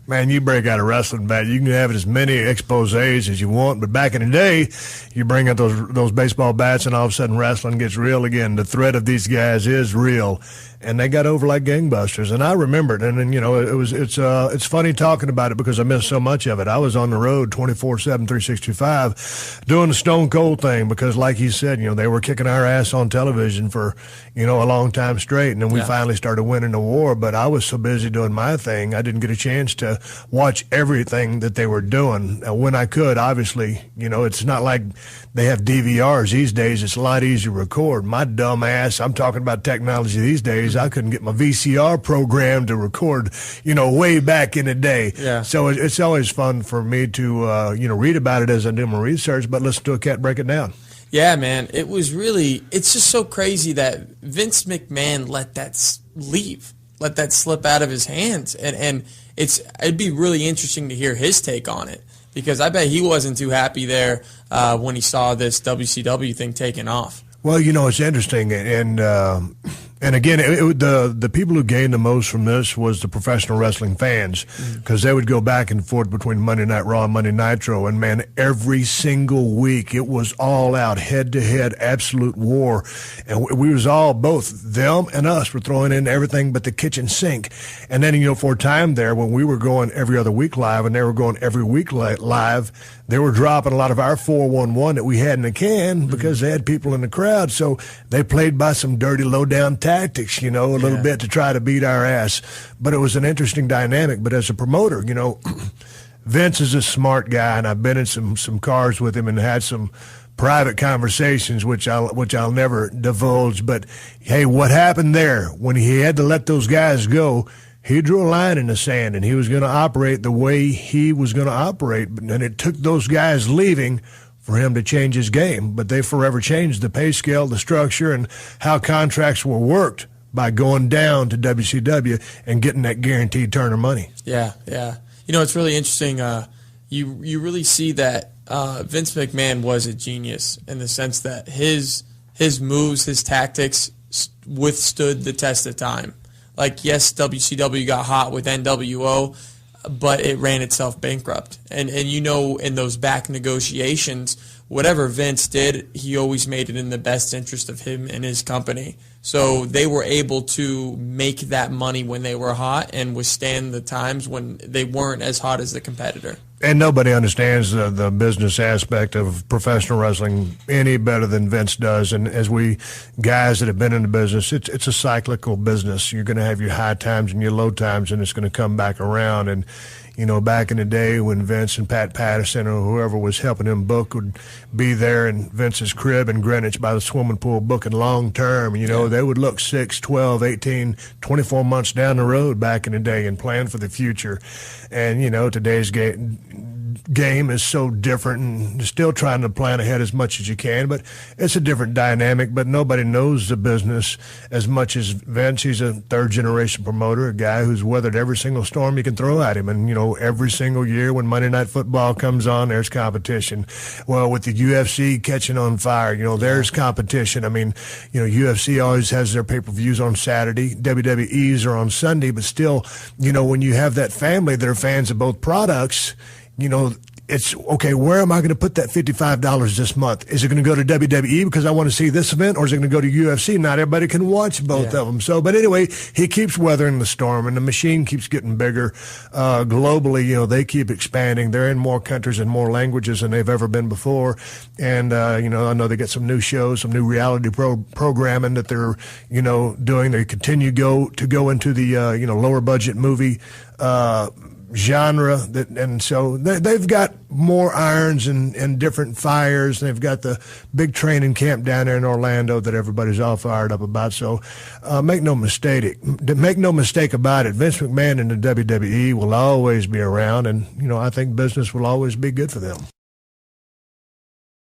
Man, you break out of wrestling, man. You can have as many exposés as you want, but back in the day, you bring out those baseball bats, and all of a sudden wrestling gets real again. The threat of these guys is real, and they got over like gangbusters. And I remember it, and then, it's funny talking about it because I missed so much of it. I was on the road 24/7, 365, doing the Stone Cold thing because, like you said, they were kicking our ass on television for a long time straight, and then we finally started winning the war. But I was so busy doing my thing, I didn't get a chance to watch everything that they were doing. When I could, obviously, it's not like they have DVRs these days. It's a lot easier to record. My dumb ass, I'm talking about technology these days, I couldn't get my VCR program to record, way back in the day. Yeah. So it's always fun for me to, read about it as I do my research, but listen to a cat break it down. Yeah, man. It's just so crazy that Vince McMahon let that leave, let that slip out of his hands. And it'd be really interesting to hear his take on it, because I bet he wasn't too happy there when he saw this WCW thing taking off. Well, it's interesting, and again, the people who gained the most from this was the professional wrestling fans, because they would go back and forth between Monday Night Raw and Monday Nitro, and man, every single week it was all out, head-to-head, absolute war, and we was all, both them and us, were throwing in everything but the kitchen sink. And then, for a time there, when we were going every other week live and they were going every week live, they were dropping a lot of our 411 that we had in the can because they had people in the crowd. So they played by some dirty, low-down tactics, a little bit to try to beat our ass. But it was an interesting dynamic. But as a promoter, Vince is a smart guy, and I've been in some cars with him and had some private conversations, which I'll never divulge. But, hey, what happened there when he had to let those guys go? He drew a line in the sand, and he was going to operate the way he was going to operate. And it took those guys leaving for him to change his game. But they forever changed the pay scale, the structure, and how contracts were worked by going down to WCW and getting that guaranteed Turner money. Yeah. It's really interesting. You really see that Vince McMahon was a genius in the sense that his moves, his tactics withstood the test of time. Like, yes, WCW got hot with NWO, but it ran itself bankrupt. And in those back negotiations, whatever Vince did, he always made it in the best interest of him and his company. So they were able to make that money when they were hot and withstand the times when they weren't as hot as the competitor. And nobody understands the business aspect of professional wrestling any better than Vince does. And as we guys that have been in the business, it's a cyclical business. You're going to have your high times and your low times, and it's going to come back around. And, back in the day when Vince and Pat Patterson or whoever was helping him book would be there in Vince's crib in Greenwich by the swimming pool booking long term, they would look 6, 12, 18, 24 months down the road back in the day and plan for the future. And, today's game is so different, and still trying to plan ahead as much as you can, but it's a different dynamic. But nobody knows the business as much as Vince. He's a third-generation promoter, a guy who's weathered every single storm you can throw at him. And, every single year when Monday Night Football comes on, there's competition. Well, with the UFC catching on fire, there's competition. I mean, UFC always has their pay-per-views on Saturday. WWE's are on Sunday, but still, when you have that family that are fans of both products, it's, okay, where am I going to put that $55 this month? Is it going to go to WWE because I want to see this event, or is it going to go to UFC? Not everybody can watch both of them. So, but anyway, he keeps weathering the storm, and the machine keeps getting bigger. Globally, they keep expanding. They're in more countries and more languages than they've ever been before. And, I know they get some new shows, some new reality programming that they're, doing. They continue to go into the, lower budget movie, genre, and so they've got more irons and different fires. They've got the big training camp down there in Orlando that everybody's all fired up about. So make no mistake about it. Vince McMahon and the WWE will always be around, and I think business will always be good for them.